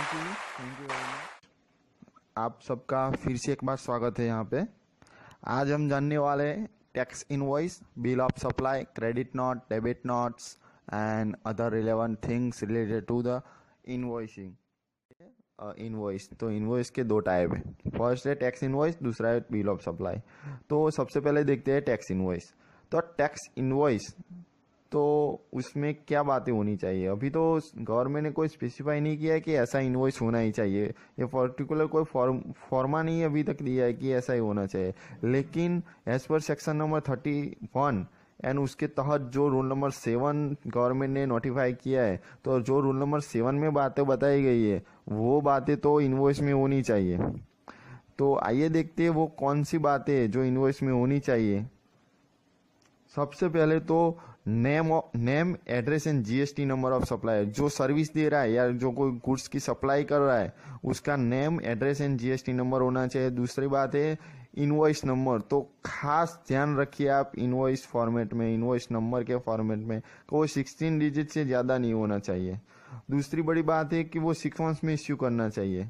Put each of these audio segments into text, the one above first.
Thank you very much. आप सबका फिर से एक बार स्वागत है यहाँ पे। आज हम जानने वाले हैं tax invoice, bill of supply, credit note, debit notes and other relevant things related to the invoicing. Invoice तो इनवॉइस के दो टाइप है, फर्स्ट है टैक्स इनवॉइस, दूसरा है बिल ऑफ सप्लाई। तो सबसे पहले देखते हैं टैक्स इनवॉइस। तो टैक्स इनवॉइस तो उसमें क्या बातें होनी चाहिए। अभी तो गवर्नमेंट ने कोई स्पेसिफाई नहीं किया है कि ऐसा इनवॉइस होना ही चाहिए, ये पर्टिकुलर कोई फॉर्मा नहीं अभी तक दिया है कि ऐसा ही होना चाहिए। लेकिन as per section number 31 and उसके तहत जो रूल नंबर 7 गवर्नमेंट ने नोटिफाई किया है, तो जो रूल नंबर 7 में बातें बताई गई है वो बातें तो इनवॉइस में होनी चाहिए। तो आइए देखते हैं वो कौन सी बातें हैं जो इनवॉइस में होनी चाहिए। सबसे पहले तो name address and GST number of supplier. जो सर्विस दे रहा है या जो कोई गुड्स की सप्लाई कर रहा है उसका name address and GST number होना चाहिए। दूसरी बात है इनवॉइस नंबर। तो खास ध्यान रखिए आप इनवॉइस फॉर्मेट में, इनवॉइस नंबर के फॉर्मेट में कोई 16 डिजिट से ज़्यादा नहीं होना चाहिए। दूसरी बड़ी बात है कि वो सीक्वेंस में इश्यू करना चाहिए।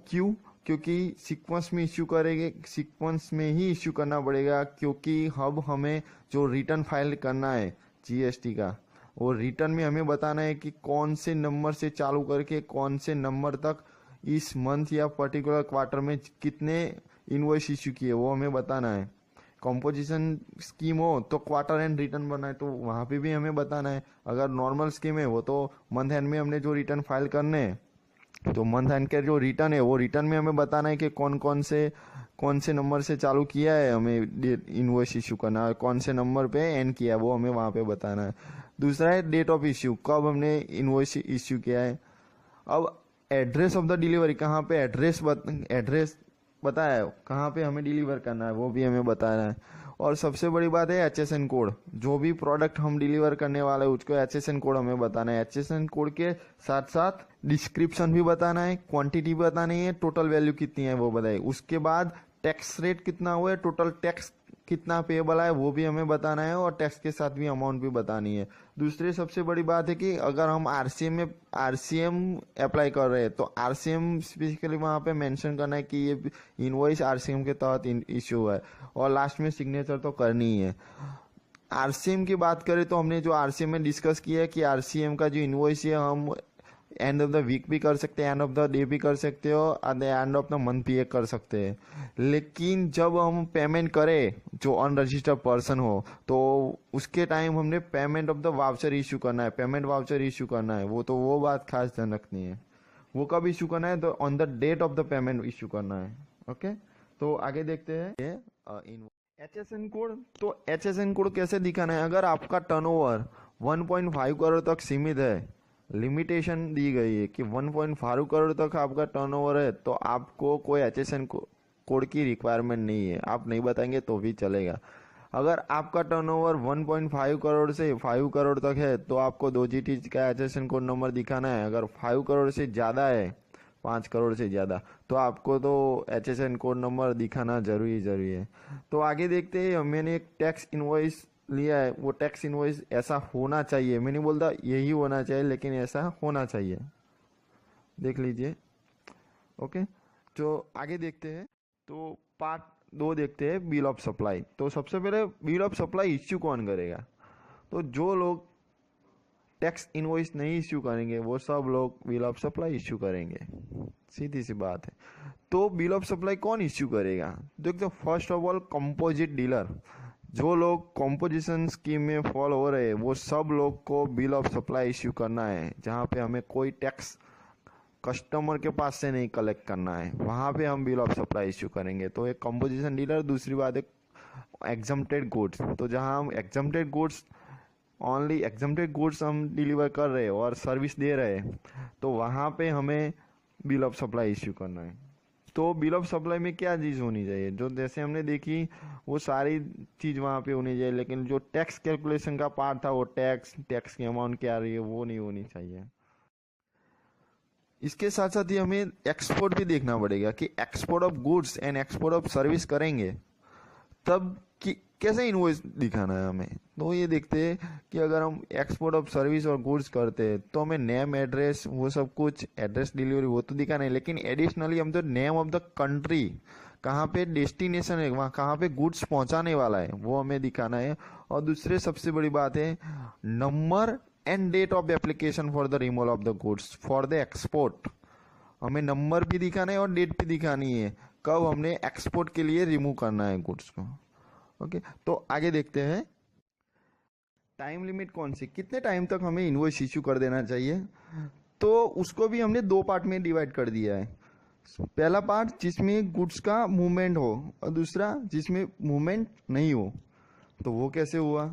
क्यों? क्योंकि सीक्वेंस में इश्यू करेंगे, सीक्वेंस में ही इश्यू करना पड़ेगा, क्योंकि अब हमें जो रिटर्न फाइल करना है जीएसटी का, वो रिटर्न में हमें बताना है कि कौन से नंबर से चालू करके कौन से नंबर तक इस मंथ या पर्टिकुलर क्वार्टर में कितने इनवॉइस इश्यू किए वो हमें बताना है। कॉम्पोजिशन स्कीम हो तो क्वार्टर एंड रिटर्न बनाए तो वहाँ पे भी हमें बताना है। अगर नॉर्मल स्कीम है वो तो मंथ एंड में हमने जो रिटर्न फाइल करने हैं, तो मंथ एंड के जो रिटर्न है वो रिटर्न में हमें बताना है कि कौन से नंबर से चालू किया है हमें इनवॉइस इशू करना है, कौन से नंबर पे एंड किया है वो हमें वहाँ पे बताना है। दूसरा है डेट ऑफ इश्यू, कब हमने इनवॉइस इश्यू किया है। अब एड्रेस ऑफ द डिलीवरी, कहाँ पे एड्रेस बताया है कहाँ पे हमें डिलीवर करना है वो भी हमें बताना है। और सबसे बड़ी बात है HSN कोड। जो भी प्रोडक्ट हम डिलीवर करने वाले हैं उसको HSN कोड हमें बताना है। HSN कोड के साथ साथ डिस्क्रिप्शन भी बताना है, क्वांटिटी बतानी है, टोटल वैल्यू कितनी है वो बताइए। उसके बाद टैक्स रेट कितना हुआ है, टोटल टैक्स कितना पेएबल है वो भी हमें बताना है, और टैक्स के साथ भी अमाउंट भी बतानी है। दूसरी सबसे बड़ी बात है कि अगर हम आरसीएम अप्लाई कर रहे हैं तो आरसीएम स्पेसिफिकली वहाँ पे मेंशन करना है कि ये इनवॉइस आरसीएम के तहत इशू हुआ है, और लास्ट में सिग्नेचर तो करनी ही है। आरसीएम की बात करें तो हमने जो आरसीएम में डिस्कस किया है कि आरसीएम का जो इनवॉइस है हम एंड ऑफ द वीक भी कर सकते हैं, एंड ऑफ द डे भी कर सकते हो, at the end of the month भी कर सकते हैं। लेकिन जब हम पेमेंट करें जो अनरजिस्टर्ड पर्सन हो तो उसके टाइम हमने payment of the voucher issue करना है, पेमेंट वाउचर इशू करना है। वो बात खास ध्यान रखनी है। वो कब इशू करना है? तो on the date of the payment issue करना है। ओके, तो आगे देखते हैं HSN कोड। तो HSN कोड कैसे दिखाना है? अगर आपका टर्नओवर 1.5 करोड़ तक सीमित है, लिमिटेशन दी गई है कि 1.5 करोड़ तक आपका टर्नओवर है, तो आपको कोई HSN कोड की रिक्वायरमेंट नहीं है, आप नहीं बताएंगे तो भी चलेगा। अगर आपका टर्नओवर 1.5 करोड़ से 5 करोड़ तक है तो आपको 2GT का HSN कोड नंबर दिखाना है। अगर 5 करोड़ से ज़्यादा है, 5 करोड़ से ज़्यादा, तो आपको तो HSN कोड नंबर दिखाना जरूरी है। तो आगे देखते हैं। मैंने एक टैक्स इनवॉइस लिया है, वो टैक्स इनवॉइस ऐसा होना चाहिए, मैं नहीं बोलता यही होना चाहिए, लेकिन ऐसा होना चाहिए, देख लीजिए। ओके, तो आगे देखते हैं। तो पार्ट 2 देखते हैं, बिल ऑफ सप्लाई। तो सबसे पहले बिल ऑफ सप्लाई इश्यू कौन करेगा? तो जो लोग टैक्स इनवॉइस नहीं इश्यू करेंगे वो सब लोग बिल ऑफ सप्लाई इश्यू करेंगे, सीधी सी बात है। तो बिल ऑफ सप्लाई कौन इश्यू करेगा? देखो, first of all composite dealer. जो लोग कॉम्पोजिशन स्कीम में फॉल हो रहे हैं वो सब लोग को बिल ऑफ सप्लाई इश्यू करना है। जहाँ पे हमें कोई टैक्स कस्टमर के पास से नहीं कलेक्ट करना है, वहाँ पे हम बिल ऑफ सप्लाई इश्यू करेंगे। तो एक कंपोजिशन डीलर। दूसरी बात है एग्जम्प्टेड गुड्स। तो जहाँ हम ओनली एग्जम्प्टेड गुड्स हम डिलीवर कर रहे हैं और सर्विस दे रहे हैं, तो वहाँ पे हमें बिल ऑफ सप्लाई इश्यू करना है। तो बिल ऑफ सप्लाई में क्या चीज़ होनी चाहिए? जो जैसे हमने देखी वो सारी चीज़ वहाँ पे होनी चाहिए, लेकिन जो टैक्स कैलकुलेशन का पार्ट था वो टैक्स की अमाउंट क्या आ रही है वो नहीं होनी चाहिए। इसके साथ साथ ही हमें एक्सपोर्ट भी देखना पड़ेगा कि export of goods and export of service करेंगे तब कि कैसे इनवॉइस दिखाना है हमें, तो ये देखते हैं कि अगर हम एक्सपोर्ट ऑफ सर्विस और गुड्स करते हैं तो हमें नेम, एड्रेस, वो सब कुछ, एड्रेस डिलीवरी वो तो दिखाना है, लेकिन एडिशनली हम तो नेम ऑफ द कंट्री, कहाँ पे डेस्टिनेशन है, वहाँ कहाँ पे गुड्स पहुँचाने वाला है वो हमें दिखाना है। और दूसरे सबसे बड़ी बात है number and date of application for the removal of the goods for the export. हमें नंबर भी दिखाना है और डेट भी दिखानी है कब हमने एक्सपोर्ट के लिए रिमूव करना है गुड्स को। ओके, तो आगे देखते हैं टाइम लिमिट कौन सी, कितने टाइम तक हमें इनवॉइस इश्यू कर देना चाहिए। तो उसको भी हमने दो पार्ट में डिवाइड कर दिया है। पहला पार्ट जिसमें गुड्स का मूवमेंट हो और दूसरा जिसमें मूवमेंट नहीं हो। तो वो कैसे हुआ,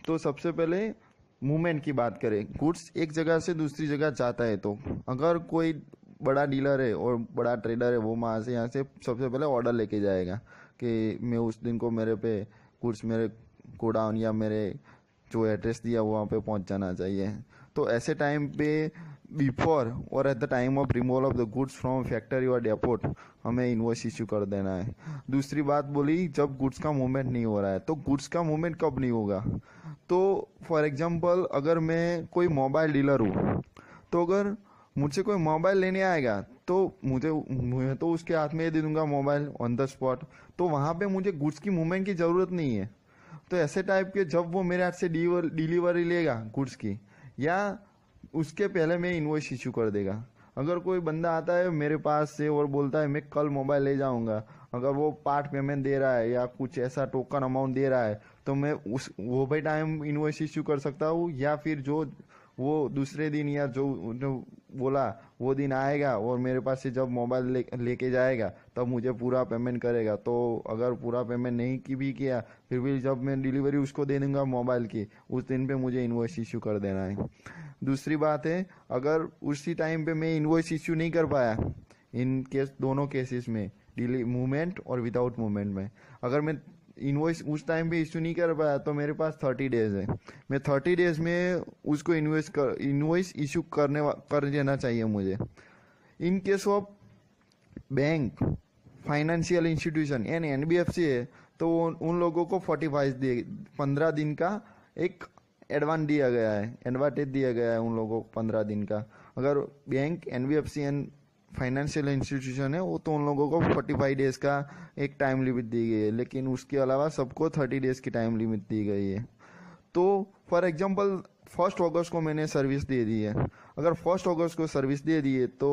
तो सबसे पहले मूवमेंट की बात करें, गुड्स एक जगह से दूसरी जगह जाता है, तो अगर कोई बड़ा डीलर है और बड़ा ट्रेडर है, वो वहाँ से यहाँ से सबसे पहले ऑर्डर लेके जाएगा कि मैं उस दिन को मेरे पे गुड्स मेरे गोडाउन या मेरे जो एड्रेस दिया वहाँ पे पहुँच जाना चाहिए। तो ऐसे टाइम पे बिफोर और at the time of removal of the goods from factory और डेपोट हमें इनवॉइस इश्यू कर देना है। दूसरी बात बोली, जब गुड्स का मूवमेंट नहीं हो रहा है, तो गुड्स का मूवमेंट कब नहीं होगा, तो फॉर एग्जांपल अगर मैं कोई मोबाइल डीलर हूँ, तो अगर मुझसे कोई मोबाइल लेने आएगा तो मुझे तो उसके हाथ में दे दूंगा मोबाइल ऑन द स्पॉट, तो वहाँ पे मुझे गुड्स की मूवमेंट की ज़रूरत नहीं है। तो ऐसे टाइप के जब वो मेरे हाथ से डिलीवरी लेगा गुड्स की, या उसके पहले मैं इनवॉइस इशू कर देगा। अगर कोई बंदा आता है मेरे पास से और बोलता है मैं कल मोबाइल ले जाऊंगा, अगर वो पार्ट पेमेंट दे रहा है या कुछ ऐसा टोकन अमाउंट दे रहा है, तो मैं वो भी टाइम इनवॉइस इशू कर सकता हूँ, या फिर जो वो दूसरे दिन या जो बोला वो दिन आएगा और मेरे पास से जब मोबाइल लेके जाएगा तब मुझे पूरा पेमेंट करेगा। तो अगर पूरा पेमेंट नहीं की भी किया, फिर भी जब मैं डिलीवरी उसको दे दूंगा मोबाइल की, उस दिन पे मुझे इनवॉइस इशू कर देना है। दूसरी बात है, अगर उसी टाइम पे मैं इनवॉइस इशू नहीं कर पाया, इन केस दोनों केसेस में मूवमेंट और विदाउट मूवमेंट में, अगर मैं इनवॉइस उस टाइम पे इशू नहीं कर पाया, तो मेरे पास 30 डेज है, मैं 30 डेज में उसको इनवॉइस इशू कर देना चाहिए मुझे। In case of bank, financial institution यानी एनबीएफसी है, तो उन लोगों को 15 दिन का एक एडवांस दिया गया है, एडवांटेज दिया गया है उन लोगों को 15 दिन का। अगर bank, NBFC and financial institution है वो, तो उन लोगों को 45 डेज का एक टाइम लिमिट दी गई है, लेकिन उसके अलावा सबको 30 डेज की टाइम लिमिट दी गई है। तो फॉर एग्जांपल 1 अगस्त को मैंने सर्विस दे दी है, अगर 1 अगस्त को सर्विस दे दी है तो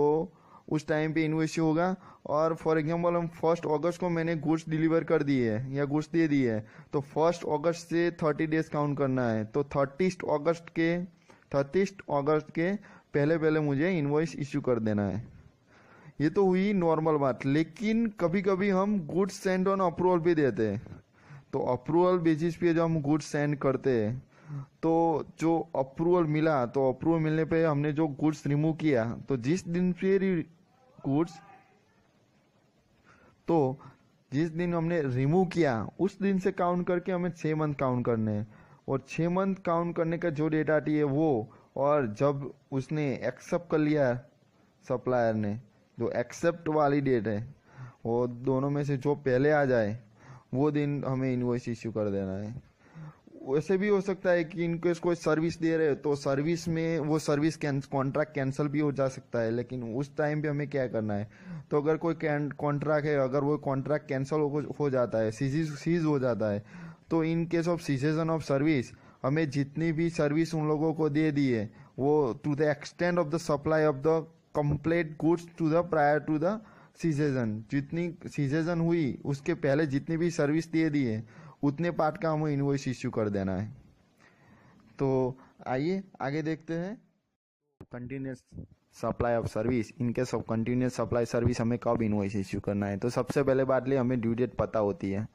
उस टाइम पे इनवॉइस होगा। और फॉर एग्जांपल हम 1 अगस्त को मैंने गुड्स डिलीवर कर दिए है या गुड्स दे दिए है, तो 1 अगस्त से 30 डेज काउंट करना है, तो 30 अगस्त के पहले पहले मुझे इनवॉइस इश्यू कर देना है। ये तो हुई नॉर्मल बात, लेकिन कभी कभी हम गुड्स सेंड ऑन अप्रूवल भी देते हैं। तो अप्रूवल बेसिस पे जब हम गुड्स सेंड करते हैं, तो जो अप्रूवल मिला, तो अप्रूवल मिलने पे हमने जो गुड्स रिमूव किया, तो जिस दिन हमने रिमूव किया उस दिन से काउंट करके हमें 6 मंथ काउंट करने हैं। और 6 मंथ काउंट करने का जो डेट आती है वो, और जब उसने एक्सेप्ट कर लिया सप्लायर ने, जो एक्सेप्ट वाली डेट है, वो दोनों में से जो पहले आ जाए वो दिन हमें इनवॉइस इश्यू कर देना है। वैसे भी हो सकता है कि इनकेस कोई सर्विस दे रहे हो तो सर्विस में वो सर्विस कॉन्ट्रैक्ट कैंसिल भी हो जा सकता है, लेकिन उस टाइम पे हमें क्या करना है, तो अगर कोई कॉन्ट्रैक्ट है, अगर वो कॉन्ट्रैक्ट कैंसिल हो जाता है, सीज हो जाता है, तो in case of cessation of service हमें जितनी भी सर्विस उन लोगों को दे दी है वो to the extent of the supply of the complete goods to the prior to the cessation, जितनी सीजेशन हुई उसके पहले जितनी भी सर्विस दे दी है उतने पार्ट का हमें इनवॉइस इश्यू कर देना है। तो आइए आगे देखते हैं continuous supply of service. In case of continuous supply service हमें कब इनवॉइस इश्यू करना है। तो सबसे पहले बात ले, हमें ड्यू डेट पता होती है।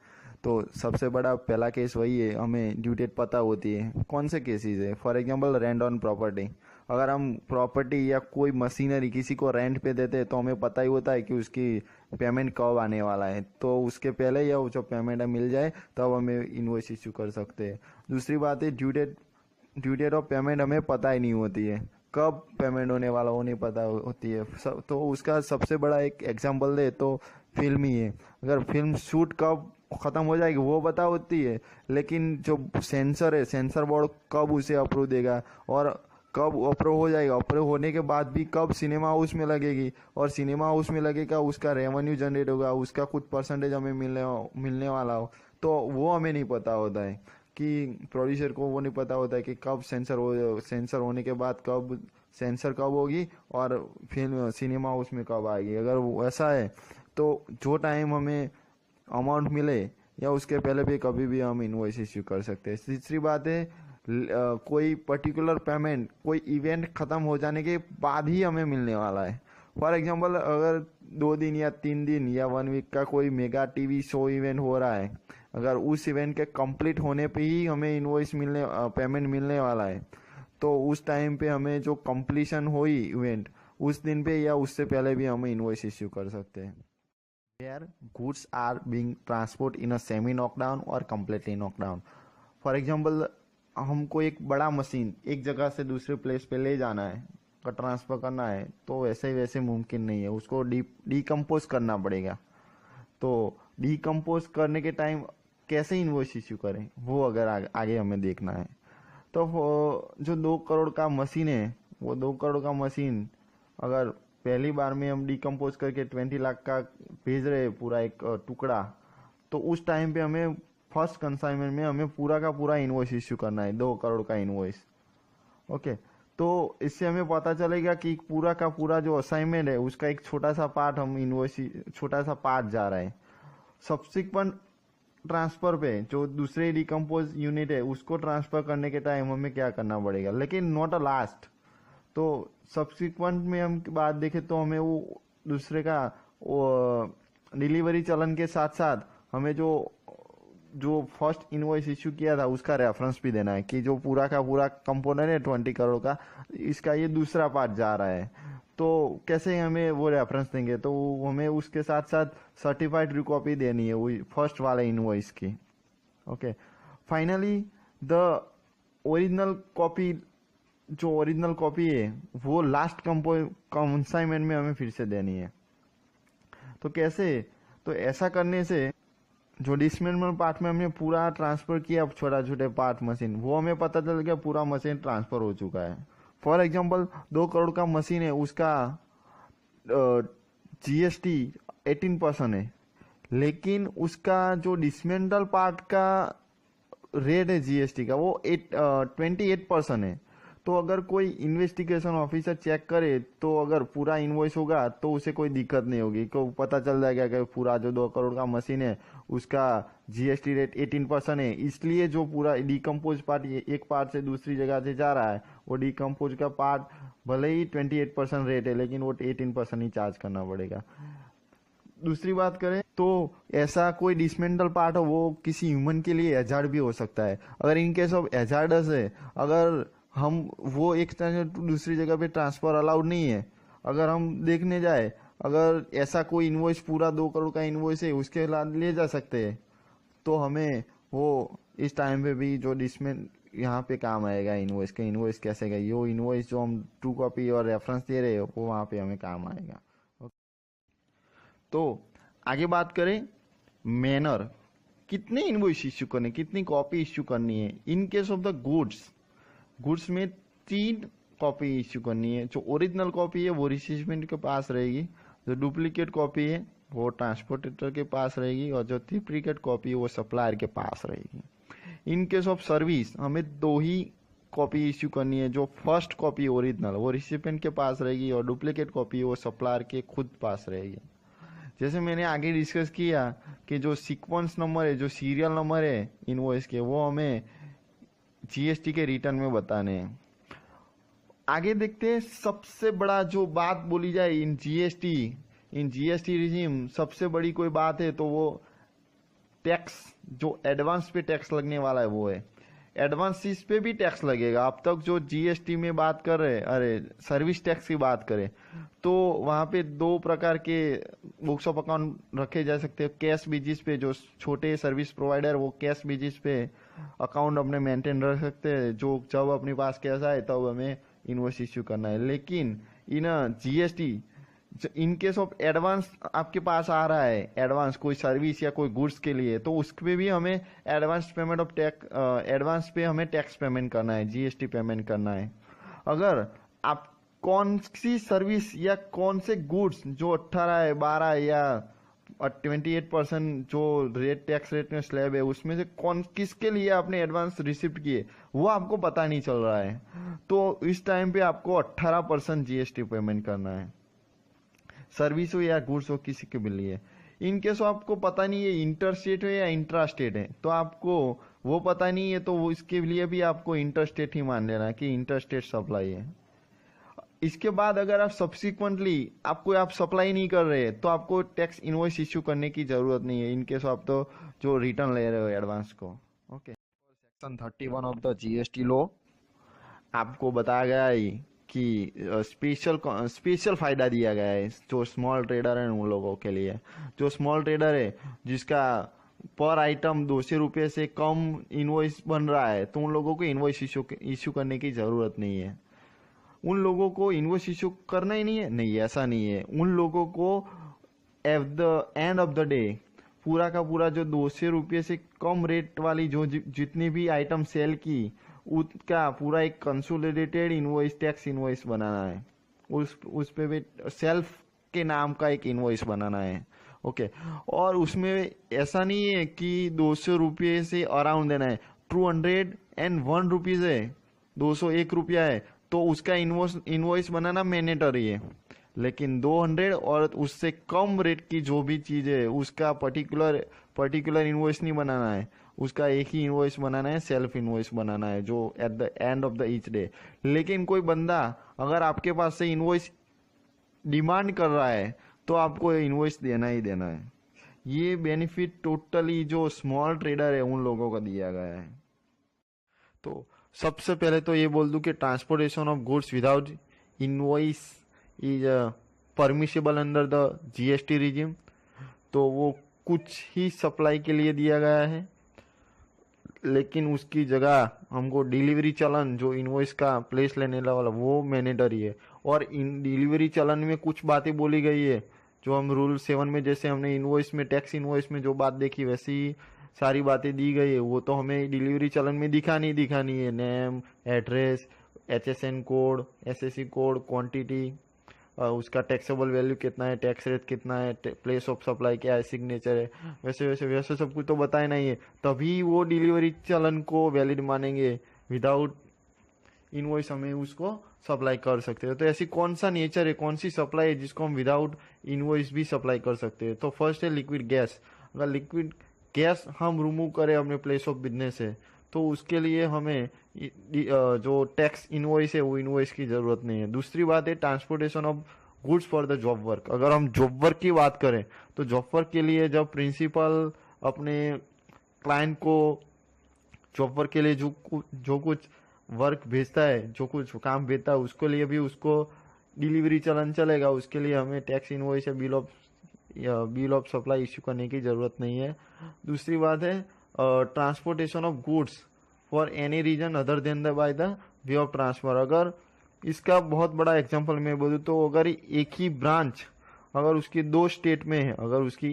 तो सबसे बड़ा पहला केस वही है, हमें ड्यू डेट पता होती है। कौन से केसेस है, for example rent on property. अगर हम प्रॉपर्टी या कोई मशीनरी किसी को रेंट पे देते हैं तो हमें पता ही होता है कि उसकी पेमेंट कब आने वाला है, तो उसके पहले या जो पेमेंट मिल जाए तब हमें इनवॉइस इश्यू कर सकते हैं। दूसरी बात है ड्यू डेट ऑफ पेमेंट हमें पता ही नहीं होती है, कब पेमेंट होने वाला वो नहीं पता होती है। तो उसका सबसे बड़ा एक एग्जांपल दे तो फिल्म ही है। अगर फिल्म शूट कब खत्म हो जाएगी वो बता होती है, लेकिन जो सेंसर है, सेंसर बोर्ड कब उसे अप्रूव देगा और कब अप्रूव हो जाएगा, अप्रूव होने के बाद भी कब सिनेमा हाउस में लगेगी और सिनेमा हाउस में लगेगा, उसका रेवेन्यू जनरेट होगा, उसका कुछ परसेंटेज हमें मिलने वाला हो, तो वो हमें नहीं पता होता है कि प्रोड्यूसर को वो नहीं पता होता है कि कब सेंसर होने के बाद कब सेंसर कब होगी और फिल्म सिनेमा हाउस में कब आएगी। अगर वो ऐसा है तो जो टाइम हमें अमाउंट मिले या उसके पहले भी कभी भी हम इनवॉइस इश्यू कर सकते हैं। तीसरी बात है कोई पर्टिकुलर पेमेंट कोई इवेंट खत्म हो जाने के बाद ही हमें मिलने वाला है। फॉर एग्जांपल अगर 2 दिन या 3 दिन या 1 वीक का कोई मेगा टीवी शो इवेंट हो रहा है, अगर उस इवेंट के कंप्लीट होने पे ही हमें इनवॉइस पेमेंट मिलने वाला है, तो उस टाइम पे हमें जो कंप्लीशन हुई इवेंट उस दिन पे या उससे पहले भी हमें इनवॉइस इश्यू कर सकते हैं। Where goods are being transport in a semi knockdown or completely knockdown। For example हमको एक बड़ा मशीन एक जगह से दूसरे प्लेस पे ले जाना है का ट्रांसफर करना है, तो वैसे मुमकिन नहीं है, उसको डीकम्पोज करना पड़ेगा। तो डीकम्पोज करने के टाइम कैसे इनवॉइस इश्यू करें वो अगर आगे हमें देखना है। तो जो 2 करोड़ का मशीन है वो 2 करोड़ का मशीन अगर पहली बार में हम डीकम्पोज करके 20 लाख का भेज रहे पूरा एक टुकड़ा, तो उस टाइम पे हमें फर्स्ट कंसाइनमेंट में हमें पूरा का पूरा इनवॉइस इश्यू करना है, 2 करोड़ का इनवॉइस। ओके, तो इससे हमें पता चलेगा कि पूरा का पूरा जो असाइनमेंट है उसका एक छोटा सा पार्ट हम इनवॉइस छोटा सा पार्ट जा रहा है। सब्सिक्वेंट ट्रांसफर पे जो दूसरे डिकम्पोज यूनिट है उसको ट्रांसफर करने के टाइम हमें क्या करना पड़ेगा, लेकिन नॉट अ लास्ट। तो सब्सिक्वेंट में हम बात देखें तो हमें वो दूसरे का डिलीवरी चलन के साथ साथ हमें जो फर्स्ट इनवॉइस इश्यू किया था उसका रेफरेंस भी देना है कि जो पूरा का पूरा कंपोनेंट है 20 करोड़ का, इसका ये दूसरा पार्ट जा रहा है। तो कैसे हमें वो रेफरेंस देंगे, तो हमें उसके साथ साथ सर्टिफाइड रिकॉपी देनी है वो फर्स्ट वाले इनवॉइस की। Okay, finally the original copy, जो ओरिजिनल कॉपी है वो लास्ट कंसाइनमेंट में हमें फिर से देनी है। तो कैसे, तो ऐसा करने से जो डिसमेंटल पार्ट में हमने पूरा ट्रांसफर किया छोटा छोटे पार्ट मशीन, वो हमें पता चल गया पूरा मशीन ट्रांसफर हो चुका है। फॉर एग्जांपल 2 करोड़ का मशीन है, उसका जीएसटी 18% है, लेकिन उसका जो डिसमेंटल पार्ट का रेट है जीएसटी का वो 28% है। तो अगर कोई इन्वेस्टिगेशन ऑफिसर चेक करे तो अगर पूरा इनवॉइस होगा तो उसे कोई दिक्कत नहीं होगी, को पता चल जाएगा कि पूरा जो 2 करोड़ का मशीन है उसका जीएसटी रेट 18% है। इसलिए जो पूरा डिकम्पोज पार्ट एक पार्ट से दूसरी जगह से जा रहा है वो डिकम्पोज का पार्ट भले ही 28% रेट है लेकिन वो 18% ही चार्ज करना पड़ेगा। दूसरी बात करें तो ऐसा कोई डिसमेंटल पार्ट हो वो किसी ह्यूमन के लिए हैजार्ड भी हो सकता है। अगर इन केस ऑफ हैजार्डस है, अगर हम वो एक तरह से दूसरी जगह पे ट्रांसफर अलाउड नहीं है, अगर हम देखने जाए अगर ऐसा कोई इनवॉइस पूरा 2 करोड़ का इनवॉइस है उसके साथ ले जा सकते हैं, तो हमें वो इस टाइम पे भी जो डिसमेंट यहाँ पे काम आएगा इनवॉइस के, इनवॉइस कैसे गई, यो इनवॉइस जो हम 2 कॉपी और रेफरेंस दे रहे हो वो वहाँ पे हमें काम आएगा। तो आगे बात करें मैनर, कितने इनवॉइस इश्यू करने, कितनी कॉपी इश्यू करनी है। In case of the goods में 3 कॉपी इश्यू करनी है। जो ओरिजिनल कॉपी है वो रिसिपिएंट के पास रहेगी, जो डुप्लीकेट कॉपी है वो ट्रांसपोर्टेटर के पास रहेगी और जो डुप्लीकेट कॉपी है वो सप्लायर के पास रहेगी। इन केस ऑफ सर्विस हमें 2 ही कॉपी इश्यू करनी है। जो फर्स्ट कॉपी ओरिजिनल वो रिसिपिएंट के पास रहेगी और डुप्लीकेट कॉपी वो सप्लायर के खुद पास रहेगी। जैसे मैंने आगे डिस्कस किया कि जो सीक्वेंस नंबर है, जो सीरियल नंबर है इनवॉइस के, वो हमें जीएसटी के रिटर्न में बताने हैं। आगे देखते हैं सबसे बड़ा जो बात बोली जाए इन जीएसटी रिजीम, सबसे बड़ी कोई बात है तो वो टैक्स, जो एडवांस पे टैक्स लगने वाला है वो है। एडवांस पे भी टैक्स लगेगा। अब तक जो जीएसटी में बात कर रहे, अरे सर्विस टैक्स की बात करें तो वहाँ पे 2 प्रकार के बुक्स ऑफ अकाउंट रखे जा सकते हैं। कैश बेसिस पे जो छोटे सर्विस प्रोवाइडर वो कैश बेसिस पे अकाउंट अपने मेंटेन रख सकते हैं, जो जब अपने पास कैश आए तब हमें इनवॉइस इश्यू करना है। लेकिन in GST in case of advance आपके पास आ रहा है, एडवांस कोई सर्विस या कोई गुड्स के लिए, तो उस पे भी हमें advance payment of tax, advance पे हमें टैक्स पेमेंट करना है, जीएसटी पेमेंट करना है। अगर आप कौन सी सर्विस या कौन से गुड्स जो 18 है, 12 या 28% जो रेट टैक्स रेट में स्लैब है, उसमें से कौन किसके लिए आपने एडवांस रिसिप्ट किए वो आपको पता नहीं चल रहा है, तो इस टाइम पे आपको 18% जीएसटी पेमेंट करना है, सर्विस हो या गुड्स हो किसी के भी लिए। इन केस आपको पता नहीं है इंटर स्टेट है या इंट्रा स्टेट है, तो आपको वो पता नहीं है, तो वो इसके लिए भी आपको इंटर स्टेट ही मान लेना कि इंटर स्टेट सप्लाई है। इसके बाद अगर आप सब्सिक्वेंटली आपको आप सप्लाई नहीं कर रहे तो आपको टैक्स इनवॉइस इश्यू करने की जरूरत नहीं है, इनकेस आप तो जो रिटर्न ले रहे हो एडवांस को। Okay, section 31 of the GST law आपको बताया गया है कि स्पेशल फायदा दिया गया है जो स्मॉल ट्रेडर है उन लोगों के लिए। जो स्मॉल ट्रेडर है जिसका पर आइटम 200 रुपये से कम इनवॉइस बन रहा है, तो उन लोगों को इनवॉइस इश्यू करने की जरूरत नहीं है। उन लोगों को इनवॉइस इश्यू करना ही नहीं है, नहीं ऐसा नहीं है। उन लोगों को at the end of the day पूरा का पूरा जो 200 रुपये से कम रेट वाली जो जितनी भी आइटम सेल की उसका पूरा एक कंसोलिडेटेड इनवॉइस टैक्स इनवॉइस बनाना है, उस पे भी सेल्फ के नाम का एक इनवॉइस बनाना है। ओके, और उसमें ऐसा नहीं है कि 200 रुपये से अराउंड देना है, 201 रुपीज है, 201 रुपया है, तो उसका इनवॉइस बनाना मैंडेटरी है। लेकिन 200 और उससे कम रेट की जो भी चीज है उसका पर्टिकुलर इनवॉइस नहीं बनाना है, उसका एक ही इनवॉइस बनाना है, सेल्फ इनवॉइस बनाना है जो at the end of the each day. लेकिन कोई बंदा अगर आपके पास से इनवॉइस डिमांड कर रहा है तो आपको इनवॉइस देना ही देना है। ये बेनिफिट टोटली जो स्मॉल ट्रेडर है उन लोगों को दिया गया है। तो सबसे पहले तो ये बोल दूं कि transportation of goods without invoice is permissible under the GST regime. तो वो कुछ ही सप्लाई के लिए दिया गया है, लेकिन उसकी जगह हमको डिलीवरी चलन जो इनवॉइस का प्लेस लेने वाला वो मैंडेटरी है। और इन डिलीवरी चलन में कुछ बातें बोली गई है जो हम रूल 7 में, जैसे हमने इनवॉइस में टैक्स इनवॉइस में जो बात देखी वैसी ही सारी बातें दी गई है, वो तो हमें डिलीवरी चलन में दिखानी है। Name, address, HSN code, SSC code, quantity, उसका टैक्सेबल वैल्यू कितना है, टैक्स रेट कितना है, प्लेस ऑफ सप्लाई क्या है, सिग्नेचर है, वैसे सब कुछ तो बताया नहीं है, तभी वो डिलीवरी चलन को वैलिड मानेंगे। विदाउट इनवॉइस हमें उसको सप्लाई कर सकते हैं। तो ऐसी कौन सा नेचर है, कौन सी सप्लाई है जिसको हम विदाउट इनवॉइस भी सप्लाई कर सकते हैं? तो फर्स्ट है लिक्विड गैस। अगर लिक्विड गैस हम रिमूव करें अपने प्लेस ऑफ बिजनेस से, तो उसके लिए हमें जो टैक्स इनवॉइस है वो इनवॉइस की जरूरत नहीं है। दूसरी बात है transportation of goods for the job work. अगर हम जॉब वर्क की बात करें तो जॉब वर्क के लिए जब प्रिंसिपल अपने क्लाइंट को जॉब वर्क के लिए जो कुछ वर्क भेजता है, जो कुछ काम भेजता है, उसके लिए भी उसको डिलीवरी चलन चलेगा। उसके लिए हमें टैक्स इनवॉइस या बिल ऑफ सप्लाई इश्यू करने की जरूरत नहीं है। दूसरी बात है transportation of goods for any reason other than the by the way of transfer. अगर इसका बहुत बड़ा एग्जांपल मैं बोलूँ तो अगर एक ही ब्रांच अगर उसकी 2 स्टेट में है, अगर उसकी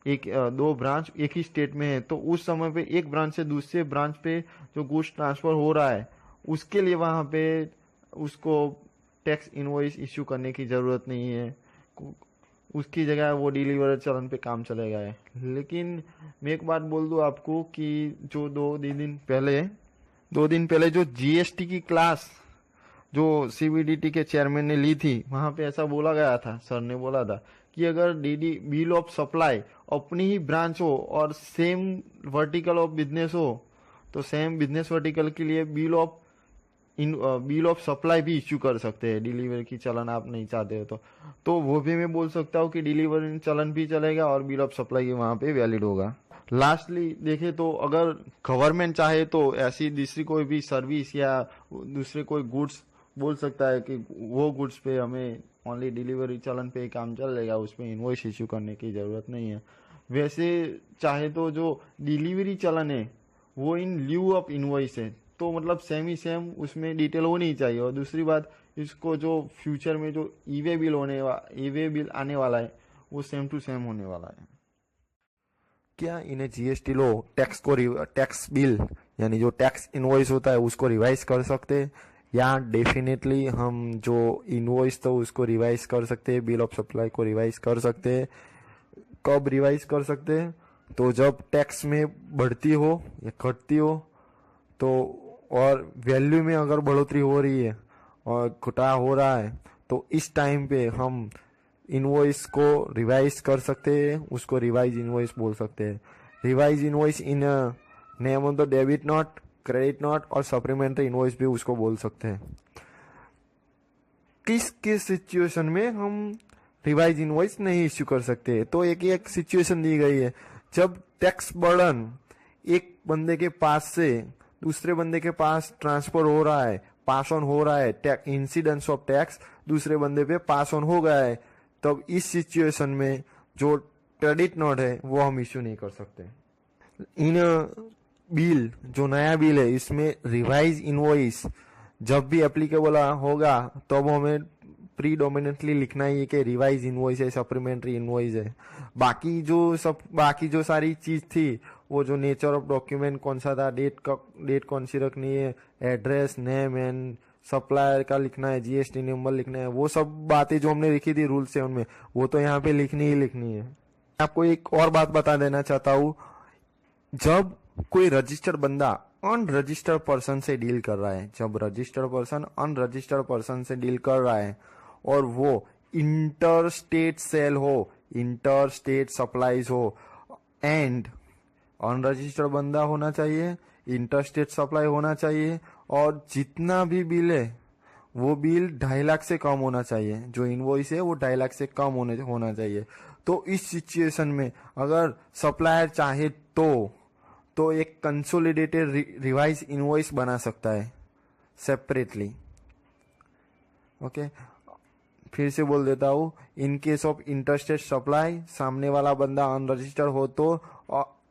दो ब्रांच एक ही स्टेट में है, तो उस समय पे एक ब्रांच से दूसरे ब्रांच पे जो गुड्स ट्रांसफर हो रहा है उसके लिए वहां पे उसको टैक्स इनवॉइस इश्यू करने की जरूरत नहीं है, उसकी जगह वो डिलीवर चलन पे काम चलेगा है। लेकिन मैं एक बात बोल दूं आपको कि जो 2 दिन पहले जो जीएसटी की क्लास जो सीबीडीटी के चेयरमैन ने ली थी, वहां पे ऐसा बोला गया था, सर ने बोला था कि अगर बिल ऑफ सप्लाई अपनी ही ब्रांच हो और सेम वर्टिकल ऑफ बिजनेस हो, तो सेम बिजनेस वर्टिकल के लिए बिल ऑफ सप्लाई भी इश्यू कर सकते हैं। डिलीवरी की चलन आप नहीं चाहते हो तो वो भी मैं बोल सकता हूँ कि डिलीवरी चलन भी चलेगा और बिल ऑफ सप्लाई भी वहां पे वैलिड होगा। लास्टली देखे तो अगर गवर्नमेंट चाहे तो ऐसी दूसरी कोई भी सर्विस या दूसरे कोई गुड्स बोल सकता है कि वो गुड्स पे हमें ओनली डिलीवरी चलन पे ही काम चलेगा, उसमें इनवॉइस इश्यू करने की जरूरत नहीं है। वैसे चाहे तो जो डिलीवरी चलन है वो इन ल्यू ऑफ इनवॉइस है, तो मतलब सेम ही सेम उसमें डिटेल होनी चाहिए। और दूसरी बात, इसको जो फ्यूचर में जो ईवे बिल आने वाला है वो सेम टू सेम होने वाला है। क्या इन्हें जीएसटी लो टैक्स बिल यानी जो टैक्स इनवॉइस होता है उसको रिवाइज कर सकते हैं? या डेफिनेटली हम जो इनवॉइस तो उसको रिवाइज कर सकते हैं, बिल ऑफ सप्लाई को रिवाइज कर सकते हैं। कब रिवाइज कर सकते हैं? तो जब टैक्स में बढ़ती हो या घटती हो तो, और वैल्यू में अगर बढ़ोतरी हो रही है और घटाव हो रहा है तो इस टाइम पे हम इनवॉइस को रिवाइज कर सकते हैं, उसको रिवाइज इनवॉइस बोल सकते हैं। Revise invoice in name of the debit note, credit note और सप्लीमेंट्री इनवॉइस भी उसको बोल सकते हैं। किस किस सिचुएशन में हम रिवाइज इनवॉइस नहीं इश्यू कर सकते? तो एक सिचुएशन दी गई है, जब टैक्स बर्डन एक बंदे के पास से दूसरे बंदे के पास ट्रांसफर हो रहा है, पास ऑन हो रहा है, इंसिडेंस ऑफ टैक्स दूसरे बंदे पे पास ऑन हो गया है, तब इस सिचुएशन में जो क्रेडिट नोट है वो हम इश्यू नहीं कर सकते। इन बिल जो नया बिल है इसमें रिवाइज इनवॉइस जब भी एप्लीकेबल होगा तब हमें प्रीडोमिनेंटली लिखना ही है कि रिवाइज इनवॉइस है, सप्लीमेंट्री इनवॉइस है। बाकी जो सारी चीज थी, वो जो नेचर ऑफ डॉक्यूमेंट कौन सा था, डेट कौन सी रखनी है, एड्रेस, नेम एंड सप्लायर का लिखना है, जीएसटी नंबर लिखना है, वो सब बातें जो हमने लिखी थी रूल 7 में वो तो यहाँ पे लिखनी ही लिखनी है। आपको एक और बात बता देना चाहता हूँ, जब कोई रजिस्टर्ड बंदा अनरजिस्टर्ड पर्सन से डील कर रहा है, जब रजिस्टर्ड पर्सन अनरजिस्टर्ड पर्सन से डील कर रहा है और वो इंटर स्टेट सेल हो, इंटर स्टेट सप्लाईज हो, एंड अनरजिस्टर्ड बंदा होना चाहिए, इंटर स्टेट सप्लाई होना चाहिए, और जितना भी बिल है वो बिल 2.5 लाख से कम होना चाहिए, जो इनवॉइस है वो 2.5 लाख से कम होना चाहिए। तो इस सिचुएशन में अगर सप्लायर चाहे तो एक कंसोलिडेटेड रिवाइज इनवॉइस बना सकता है सेपरेटली। ओके, फिर से बोल देता हूँ, in case of interstate supply, सामने वाला बंदा अनरजिस्टर्ड हो तो,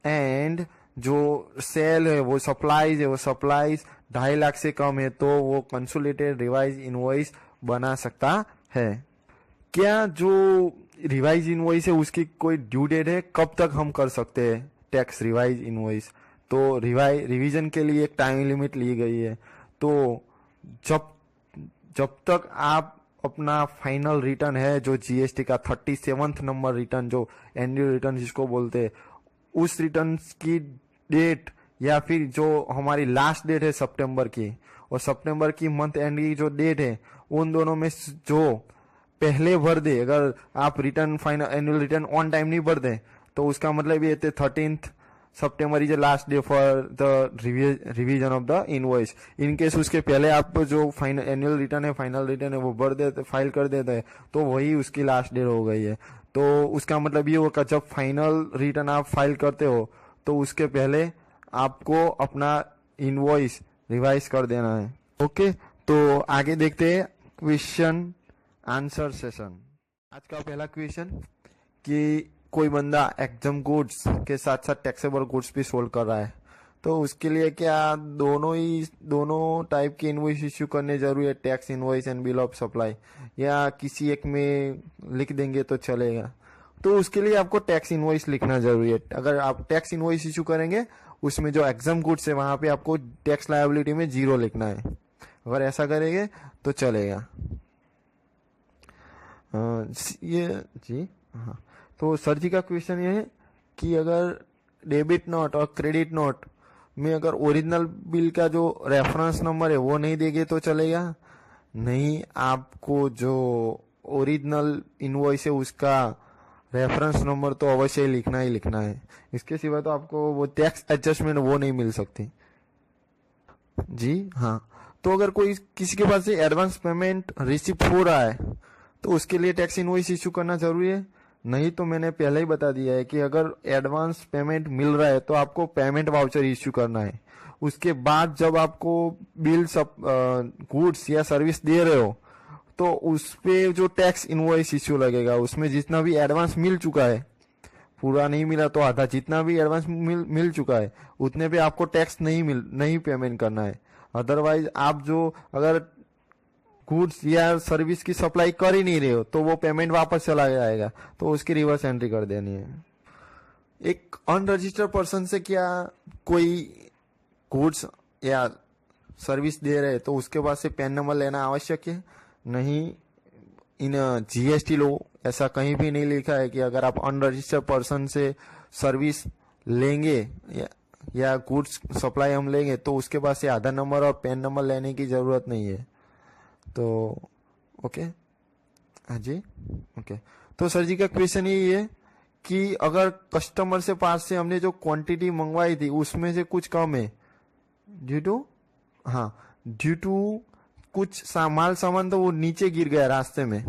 एंड जो सेल है वो सप्लाईज 2.5 लाख से कम है तो वो कंसोलिडेटेड रिवाइज इनवॉइस बना सकता है। क्या जो रिवाइज इनवॉइस है उसकी कोई ड्यू डेट है? कब तक हम कर सकते हैं टैक्स रिवाइज इनवॉइस? तो रिवीजन के लिए एक टाइम लिमिट ली गई है। तो जब तक आप अपना फाइनल रिटर्न है जो जीएसटी का 37वां नंबर रिटर्न, जो एनुअल रिटर्न जिसको बोलते हैं, उस रिटर्न की डेट या फिर जो हमारी लास्ट डेट है सितंबर की, और सितंबर की मंथ एंड की जो डेट है, उन दोनों में जो पहले भर दे, अगर आप return final annual return on time नहीं भर दे तो उसका मतलब ये 13 सितंबर is the last day for the revision of the invoice. In case उसके पहले आप जो फाइनल एनुअल रिटर्न है, फाइनल रिटर्न है वो भर देते, फाइल कर देते हैं, तो वही उसकी लास्ट डेट हो गई है। तो उसका मतलब ये होगा जब फाइनल रिटर्न आप फाइल करते हो तो उसके पहले आपको अपना इनवॉइस रिवाइज कर देना है। ओके, तो आगे देखते हैं क्वेश्चन आंसर सेशन। आज का पहला क्वेश्चन कि कोई बंदा एग्जाम गुड्स के साथ साथ टैक्सेबल गुड्स भी सोल्ड कर रहा है, तो उसके लिए क्या दोनों टाइप के इनवॉइस इश्यू करने जरूरी है, tax invoice and bill of supply, या किसी एक में लिख देंगे तो चलेगा? तो उसके लिए आपको टैक्स इनवॉइस लिखना जरूरी है। अगर आप टैक्स इनवॉइस इश्यू करेंगे उसमें जो एग्जाम गुड्स है वहां पे आपको टैक्स लायबिलिटी में 0 लिखना है। अगर ऐसा करेंगे तो चलेगा। ये जी हाँ, तो सर जी का क्वेश्चन ये है कि अगर डेबिट नोट और क्रेडिट नोट में अगर ओरिजिनल बिल का जो रेफरेंस नंबर है वो नहीं देंगे तो चलेगा? नहीं, आपको जो ओरिजिनल इनवॉइस है उसका रेफरेंस नंबर तो अवश्य ही लिखना है। इसके सिवा तो आपको वो टैक्स एडजस्टमेंट वो नहीं मिल सकती। जी हाँ, तो अगर कोई किसी के पास से एडवांस पेमेंट रिसीव हो रहा है तो उसके लिए टैक्स इनवॉइस इश्यू करना जरूरी है? नहीं, तो मैंने पहले ही बता दिया है कि अगर एडवांस पेमेंट मिल रहा है तो आपको पेमेंट वाउचर इश्यू करना है। उसके बाद जब आपको बिल गुड्स या सर्विस दे रहे हो तो उस पे जो टैक्स इनवॉइस इश्यू लगेगा, उसमें जितना भी एडवांस मिल चुका है, पूरा नहीं मिला तो आधा, जितना भी एडवांस मिल चुका है उतने पे आपको टैक्स नहीं पेमेंट करना है। अदरवाइज आप जो अगर गुड्स या सर्विस की सप्लाई कर ही नहीं रहे हो तो वो पेमेंट वापस चला जाएगा, तो उसकी रिवर्स एंट्री कर देनी है। एक अनरजिस्टर्ड पर्सन से क्या कोई गुड्स या सर्विस दे रहे तो उसके पास से पैन नंबर लेना आवश्यक है? नहीं, इन जीएसटी लो ऐसा कहीं भी नहीं लिखा है कि अगर आप अनरजिस्टर्ड पर्सन से सर्विस लेंगे या गुड्स सप्लाई हम लेंगे तो उसके पास से आधार नंबर और पैन नंबर लेने की जरूरत नहीं है। तो ओके, हाँ जी, ओके। तो सर जी का क्वेश्चन यही है कि अगर कस्टमर से पास से हमने जो क्वांटिटी मंगवाई थी उसमें से कुछ कम है ड्यू टू कुछ माल सामान तो वो नीचे गिर गया रास्ते में।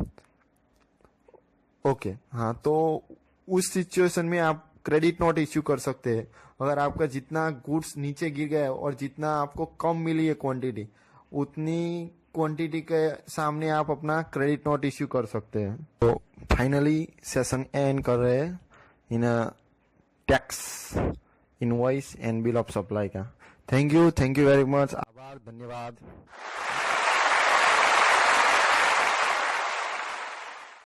ओके, हाँ, तो उस सिचुएशन में आप क्रेडिट नोट इश्यू कर सकते हैं। अगर आपका जितना गुड्स नीचे गिर गया और जितना आपको कम मिली है क्वांटिटी, उतनी क्वांटिटी के सामने आप अपना क्रेडिट नोट इश्यू कर सकते हैं। तो फाइनली सेशन एंड कर रहे हैं इन tax invoice and bill of supply का। Thank you very much. आभार, धन्यवाद।